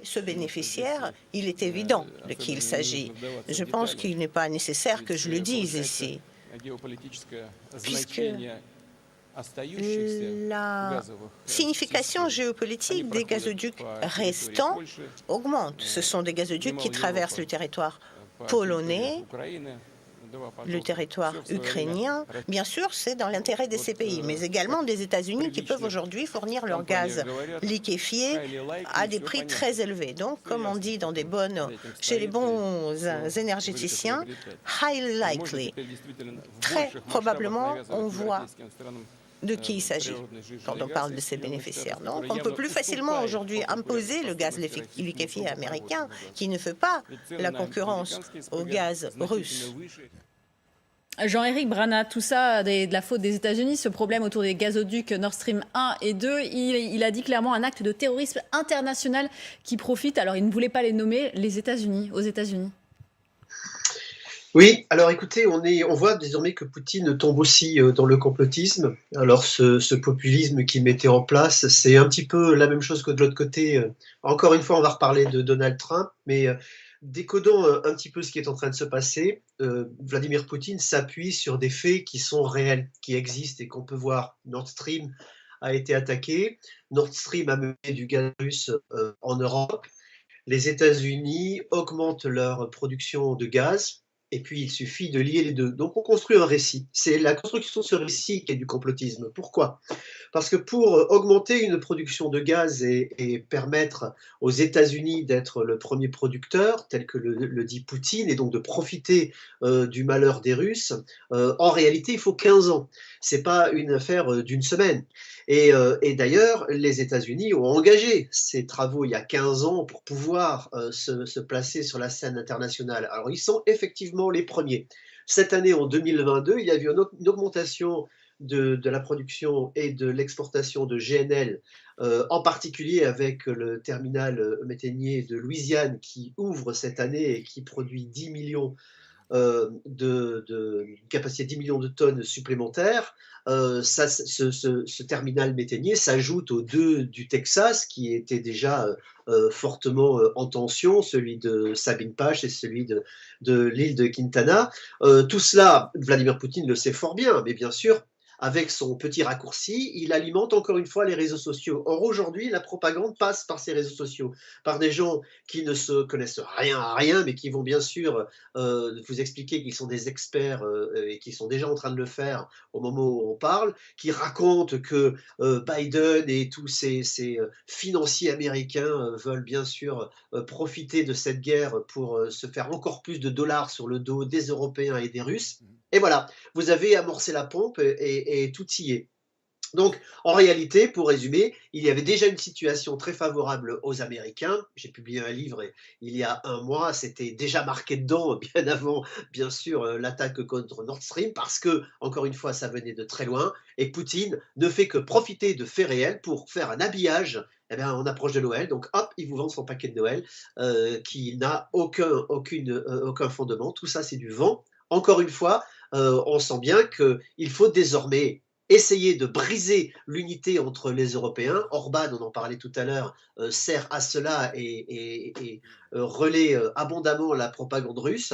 Ce bénéficiaire, il est évident de qui il s'agit. Je pense qu'il n'est pas nécessaire que je le dise ici, puisque la signification géopolitique des gazoducs restants augmente. Ce sont des gazoducs qui traversent le territoire polonais, le territoire ukrainien. Bien sûr, c'est dans l'intérêt de ces pays, mais également des États-Unis qui peuvent aujourd'hui fournir leur gaz liquéfié à des prix très élevés. Donc, comme on dit chez les bons énergéticiens, highly likely. Très probablement, on voit de qui il s'agit quand on parle de ces bénéficiaires. Donc, on peut plus facilement aujourd'hui imposer le gaz liquéfié américain qui ne fait pas la concurrence au gaz russe. Jean-Éric Brana, tout ça de la faute des États-Unis, ce problème autour des gazoducs Nord Stream 1 et 2, il a dit clairement un acte de terrorisme international qui profite, alors il ne voulait pas les nommer, aux États-Unis. Oui, alors écoutez, on voit désormais que Poutine tombe aussi dans le complotisme. Alors ce populisme qu'il mettait en place, c'est un petit peu la même chose que de l'autre côté. Encore une fois, on va reparler de Donald Trump, mais décodons un petit peu ce qui est en train de se passer. Vladimir Poutine s'appuie sur des faits qui sont réels, qui existent et qu'on peut voir. Nord Stream a été attaqué, Nord Stream a mené du gaz russe en Europe. Les États-Unis augmentent leur production de gaz. Et puis, il suffit de lier les deux. Donc, on construit un récit. C'est la construction de ce récit qui est du complotisme. Pourquoi ? Parce que pour augmenter une production de gaz et permettre aux États-Unis d'être le premier producteur, tel que le dit Poutine, et donc de profiter du malheur des Russes, en réalité, il faut 15 ans. Ce n'est pas une affaire d'une semaine. Et d'ailleurs, les États-Unis ont engagé ces travaux il y a 15 ans pour pouvoir se placer sur la scène internationale. Alors, ils sont effectivement les premiers. Cette année, en 2022, il y a eu une augmentation de la production et de l'exportation de GNL, en particulier avec le terminal méthanier de Louisiane qui ouvre cette année et qui produit 10 millions de capacité 10 millions de tonnes supplémentaires. Ce terminal méthanier s'ajoute aux deux du Texas qui étaient déjà fortement en tension, celui de Sabine Pash et celui de l'île de Quintana. Tout cela, Vladimir Poutine le sait fort bien, mais bien sûr, avec son petit raccourci, il alimente encore une fois les réseaux sociaux. Or, aujourd'hui, la propagande passe par ces réseaux sociaux, par des gens qui ne se connaissent rien à rien, mais qui vont bien sûr vous expliquer qu'ils sont des experts et qui sont déjà en train de le faire au moment où on parle, qui racontent que Biden et tous ces financiers américains veulent bien sûr profiter de cette guerre pour se faire encore plus de dollars sur le dos des Européens et des Russes. Et voilà, vous avez amorcé la pompe et tout y est. Donc, en réalité, pour résumer, il y avait déjà une situation très favorable aux Américains. J'ai publié un livre il y a un mois, c'était déjà marqué dedans, bien avant, bien sûr, l'attaque contre Nord Stream, parce que, encore une fois, ça venait de très loin, et Poutine ne fait que profiter de faits réels pour faire un habillage. Eh bien, on approche de Noël, donc hop, il vous vend son paquet de Noël qui n'a aucun fondement. Tout ça, c'est du vent. Encore une fois, on sent bien qu'il faut désormais essayer de briser l'unité entre les Européens. Orban, on en parlait tout à l'heure, sert à cela et relaie abondamment la propagande russe.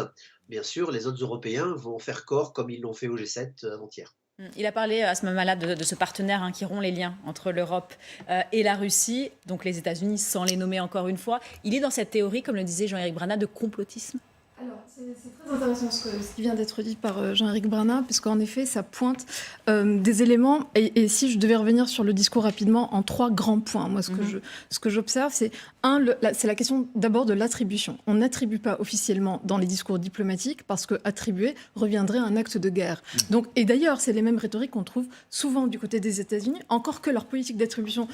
Bien sûr, les autres Européens vont faire corps comme ils l'ont fait au G7 avant-hier. Il a parlé à ce moment-là de ce partenaire qui rompt les liens entre l'Europe et la Russie, donc les États-Unis, sans les nommer encore une fois. Il est dans cette théorie, comme le disait Jean-Éric Brana, de complotisme. Alors, c'est très intéressant ce qui vient d'être dit par Jean-Éric Brana, parce qu'en effet, ça pointe des éléments. Et si je devais revenir sur le discours rapidement, en 3 grands points, moi, ce que j'observe, c'est c'est la question d'abord de l'attribution. On n'attribue pas officiellement dans les discours diplomatiques, parce que attribuer reviendrait à un acte de guerre. Donc, et d'ailleurs, c'est les mêmes rhétoriques qu'on trouve souvent du côté des États-Unis, encore que leur politique d'attribution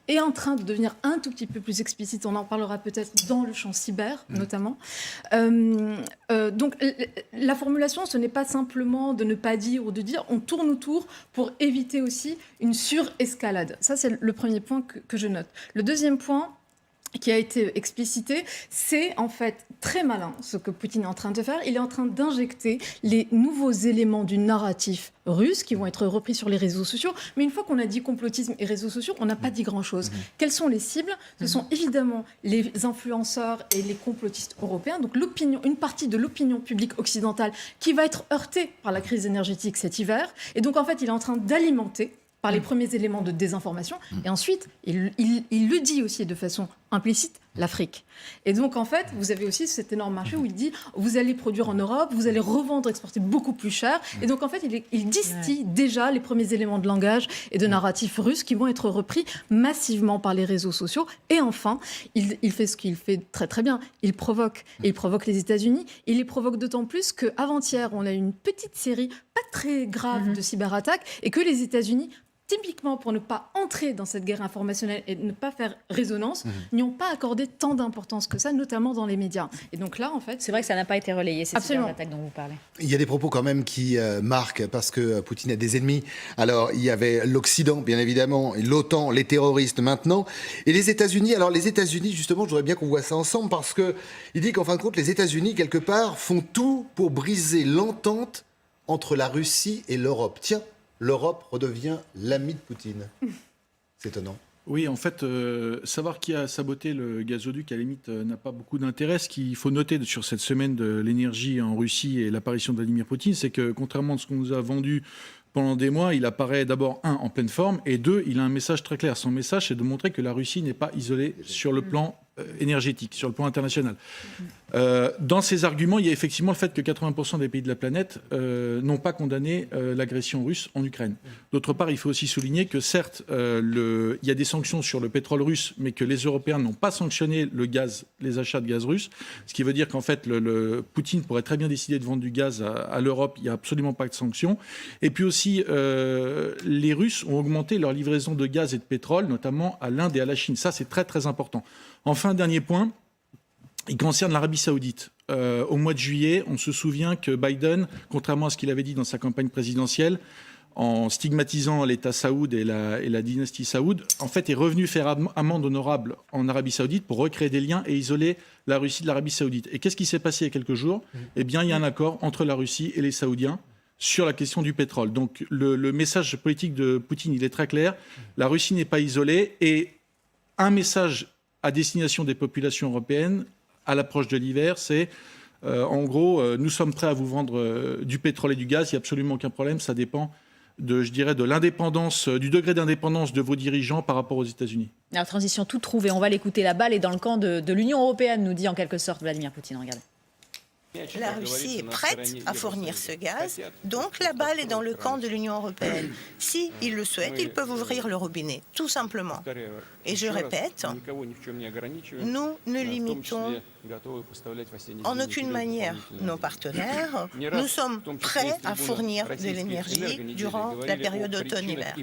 est en train de devenir un tout petit peu plus explicite. On en parlera peut-être dans le champ cyber, notamment. Donc, la formulation, ce n'est pas simplement de ne pas dire ou de dire, on tourne autour pour éviter aussi une surescalade. Ça, c'est le premier point que je note. Le deuxième point, qui a été explicité, c'est en fait très malin ce que Poutine est en train de faire. Il est en train d'injecter les nouveaux éléments du narratif russe qui vont être repris sur les réseaux sociaux. Mais une fois qu'on a dit complotisme et réseaux sociaux, on n'a pas dit grand-chose. Quelles sont les cibles? Ce sont évidemment les influenceurs et les complotistes européens, donc une partie de l'opinion publique occidentale qui va être heurtée par la crise énergétique cet hiver. Et donc en fait, il est en train d'alimenter par les premiers éléments de désinformation. Et ensuite, il le dit aussi de façon implicite, l'Afrique. Et donc, en fait, vous avez aussi cet énorme marché où il dit, vous allez produire en Europe, vous allez revendre, exporter beaucoup plus cher. Et donc, en fait, il distille déjà les premiers éléments de langage et de narratif russe qui vont être repris massivement par les réseaux sociaux. Et enfin, il fait ce qu'il fait très très bien. Il provoque. Et il provoque les États-Unis. Il les provoque d'autant plus qu'avant-hier, on a eu une petite série pas très grave de cyberattaques et que les États-Unis, typiquement pour ne pas entrer dans cette guerre informationnelle et ne pas faire résonance, n'y ont pas accordé tant d'importance que ça, notamment dans les médias. Et donc là, en fait... C'est vrai que ça n'a pas été relayé, ces cyberattaques dont vous parlez. Il y a des propos quand même qui marquent, parce que Poutine a des ennemis. Alors, il y avait l'Occident, bien évidemment, et l'OTAN, les terroristes maintenant, et les États-Unis. Alors, les États-Unis, justement, je voudrais bien qu'on voit ça ensemble, parce qu'il dit qu'en fin de compte, les États-Unis, quelque part, font tout pour briser l'entente entre la Russie et l'Europe. Tiens, l'Europe redevient l'ami de Poutine. C'est étonnant. Oui, en fait, savoir qui a saboté le gazoduc, à la limite, n'a pas beaucoup d'intérêt. Ce qu'il faut noter sur cette semaine de l'énergie en Russie et l'apparition de Vladimir Poutine, c'est que, contrairement à ce qu'on nous a vendu pendant des mois, il apparaît d'abord, en pleine forme, et deux, il a un message très clair. Son message, c'est de montrer que la Russie n'est pas isolée sur le plan énergétique, sur le plan international. Dans ces arguments, il y a effectivement le fait que 80% des pays de la planète n'ont pas condamné l'agression russe en Ukraine. D'autre part, il faut aussi souligner que certes, il y a des sanctions sur le pétrole russe, mais que les Européens n'ont pas sanctionné les achats de gaz russe, ce qui veut dire qu'en fait, Poutine pourrait très bien décider de vendre du gaz à l'Europe, il n'y a absolument pas de sanctions. Et puis aussi, les Russes ont augmenté leur livraison de gaz et de pétrole, notamment à l'Inde et à la Chine. Ça, c'est très très important. Enfin, dernier point, il concerne l'Arabie Saoudite. Au mois de juillet, on se souvient que Biden, contrairement à ce qu'il avait dit dans sa campagne présidentielle, en stigmatisant l'État saoud et la dynastie saoud, en fait, est revenu faire amende honorable en Arabie Saoudite pour recréer des liens et isoler la Russie de l'Arabie Saoudite. Et qu'est-ce qui s'est passé il y a quelques jours? Eh bien, il y a un accord entre la Russie et les Saoudiens sur la question du pétrole. Donc, le message politique de Poutine, il est très clair. La Russie n'est pas isolée, et un message à destination des populations européennes à l'approche de l'hiver, c'est en gros, nous sommes prêts à vous vendre du pétrole et du gaz, il n'y a absolument aucun problème, ça dépend de l'indépendance, du degré d'indépendance de vos dirigeants par rapport aux États-Unis. Alors, transition toute trouvée, on va l'écouter, la balle est dans le camp de l'Union européenne, nous dit en quelque sorte Vladimir Poutine, regardez. La Russie est prête à fournir ce gaz, donc la balle est dans le camp de l'Union européenne. Si ils le souhaitent, ils peuvent ouvrir le robinet, tout simplement. Et je répète, nous ne limitons en aucune manière nos partenaires. Nous sommes prêts à fournir de l'énergie durant la période d'automne-hiver.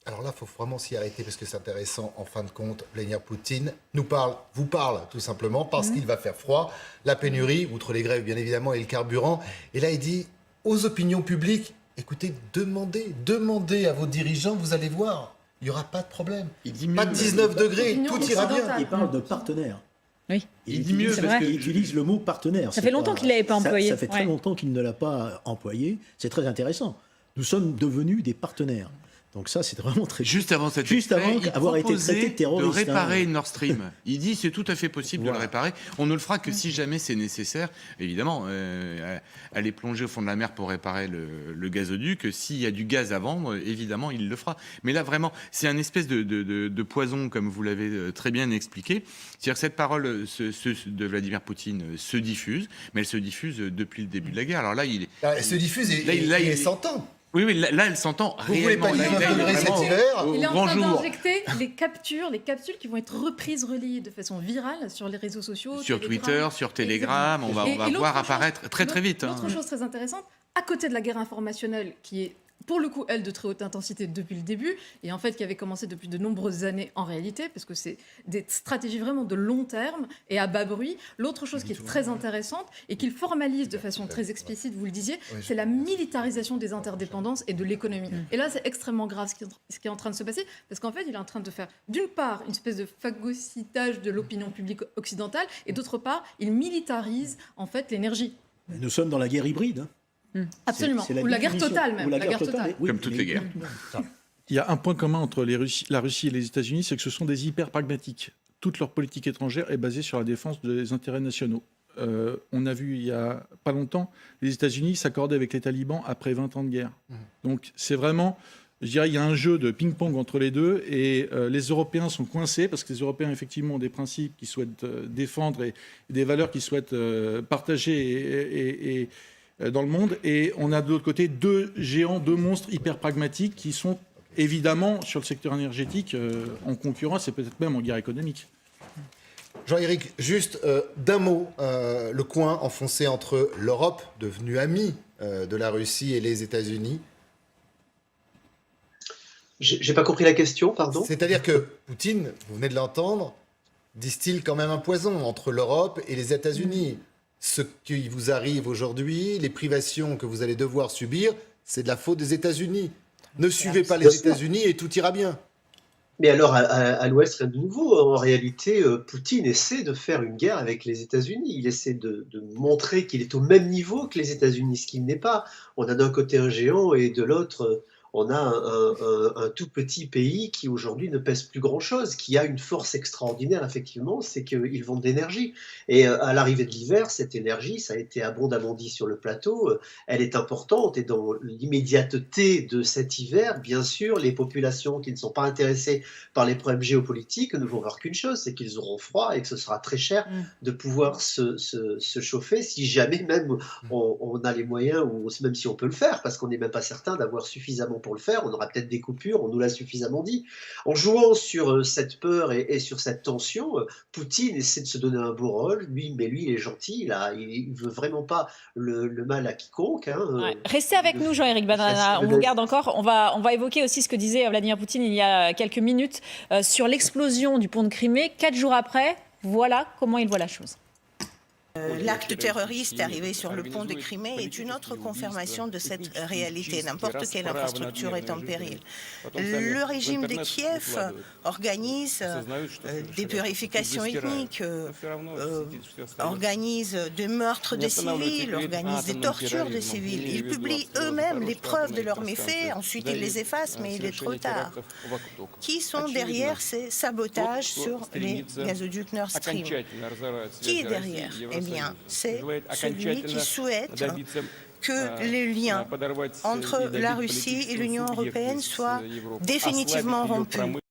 Alors là, il faut vraiment s'y arrêter parce que c'est intéressant. En fin de compte, Vladimir Poutine vous parle tout simplement parce qu'il va faire froid. La pénurie, outre les grèves bien évidemment, et le carburant. Et là, il dit aux opinions publiques, écoutez, demandez à vos dirigeants, vous allez voir, il n'y aura pas de problème. Il dit mieux, pas de 19 degrés, tout ira bien. Il parle de partenaires. Oui. Il dit mieux parce qu'il utilise le mot partenaire. Ça fait longtemps qu'il ne l'avait pas employé. Ça fait très longtemps qu'il ne l'a pas employé. C'est très intéressant. Nous sommes devenus des partenaires. Donc ça, c'est vraiment très... Juste avant avoir été traité de terroriste. De réparer Nord Stream. Il dit c'est tout à fait possible de le réparer. On ne le fera que si jamais c'est nécessaire. Évidemment, aller plonger au fond de la mer pour réparer le gazoduc. S'il y a du gaz à vendre, évidemment, il le fera. Mais là, vraiment, c'est un espèce de poison, comme vous l'avez très bien expliqué. C'est-à-dire que cette parole de Vladimir Poutine se diffuse, mais elle se diffuse depuis le début de la guerre. Alors là, elle se diffuse et il s'entend. Oui, là, elle s'entend réellement. Vous voulez pas 19 degrés cet hiver? Il est en train d'injecter les capsules qui vont être reprises, relayées de façon virale sur les réseaux sociaux. Sur Twitter, sur Telegram, on va voir apparaître très vite. L'autre chose très intéressante, à côté de la guerre informationnelle qui est pour le coup, elle, de très haute intensité depuis le début, et en fait qui avait commencé depuis de nombreuses années en réalité, parce que c'est des stratégies vraiment de long terme et à bas bruit. L'autre chose qui est très intéressante et qu'il formalise de façon très explicite, vous le disiez, c'est la militarisation des interdépendances et de l'économie. Et là, c'est extrêmement grave ce qui est en train de se passer, parce qu'en fait, il est en train de faire, d'une part, une espèce de phagocytage de l'opinion publique occidentale, et d'autre part, il militarise en fait l'énergie. Nous sommes dans la guerre hybride. Hein. Absolument. Ou la guerre totale même. Ou la guerre totale. Oui, Comme toutes les guerres. Il y a un point commun entre la Russie et les États-Unis, c'est que ce sont des hyper pragmatiques. Toute leur politique étrangère est basée sur la défense des intérêts nationaux. On a vu il y a pas longtemps les États-Unis s'accorder avec les talibans après 20 ans de guerre. Donc c'est vraiment, je dirais, il y a un jeu de ping-pong entre les deux, et les Européens sont coincés parce que les Européens effectivement ont des principes qu'ils souhaitent défendre et des valeurs qu'ils souhaitent partager et dans le monde, et on a de l'autre côté deux géants, deux monstres hyper pragmatiques qui sont évidemment sur le secteur énergétique en concurrence et peut-être même en guerre économique. Jean-Éric, juste d'un mot, le coin enfoncé entre l'Europe, devenue amie de la Russie, et les États-Unis. J'ai pas compris la question, pardon. C'est-à-dire que Poutine, vous venez de l'entendre, distille quand même un poison entre l'Europe et les États-Unis. Ce qui vous arrive aujourd'hui, les privations que vous allez devoir subir, c'est de la faute des États-Unis. Ne suivez pas les États-Unis et tout ira bien. Mais alors, à l'Ouest, rien de nouveau. En réalité, Poutine essaie de faire une guerre avec les États-Unis. Il essaie de montrer qu'il est au même niveau que les États-Unis, ce qu'il n'est pas. On a d'un côté un géant et de l'autre, on a un tout petit pays qui aujourd'hui ne pèse plus grand-chose, qui a une force extraordinaire, effectivement, c'est qu'ils vendent de l'énergie. Et à l'arrivée de l'hiver, cette énergie, ça a été abondamment dit sur le plateau, elle est importante. Et dans l'immédiateté de cet hiver, bien sûr, les populations qui ne sont pas intéressées par les problèmes géopolitiques ne vont voir qu'une chose, c'est qu'ils auront froid et que ce sera très cher de pouvoir se chauffer, si jamais même on a les moyens, ou même si on peut le faire, parce qu'on n'est même pas certain d'avoir suffisamment pour le faire, on aura peut-être des coupures, on nous l'a suffisamment dit. En jouant sur cette peur et sur cette tension, Poutine essaie de se donner un beau rôle, mais lui, il est gentil, il ne veut vraiment pas le mal à quiconque. Restez avec nous, Jean-Éric Brana, on vous garde encore. On va évoquer aussi ce que disait Vladimir Poutine il y a quelques minutes sur l'explosion du pont de Crimée. 4 jours après, voilà comment il voit la chose. L'acte terroriste arrivé sur le pont de Crimée est une autre confirmation de cette réalité. N'importe quelle infrastructure est en péril. Le régime de Kiev organise des purifications ethniques, organise des meurtres de civils, organise des tortures de civils. Ils publient eux-mêmes les preuves de leurs méfaits, ensuite ils les effacent, mais il est trop tard. Qui sont derrière ces sabotages sur les gazoducs Nord Stream? Qui est derrière? Eh bien, c'est celui qui souhaite que les liens entre la Russie et l'Union européenne soient définitivement rompus.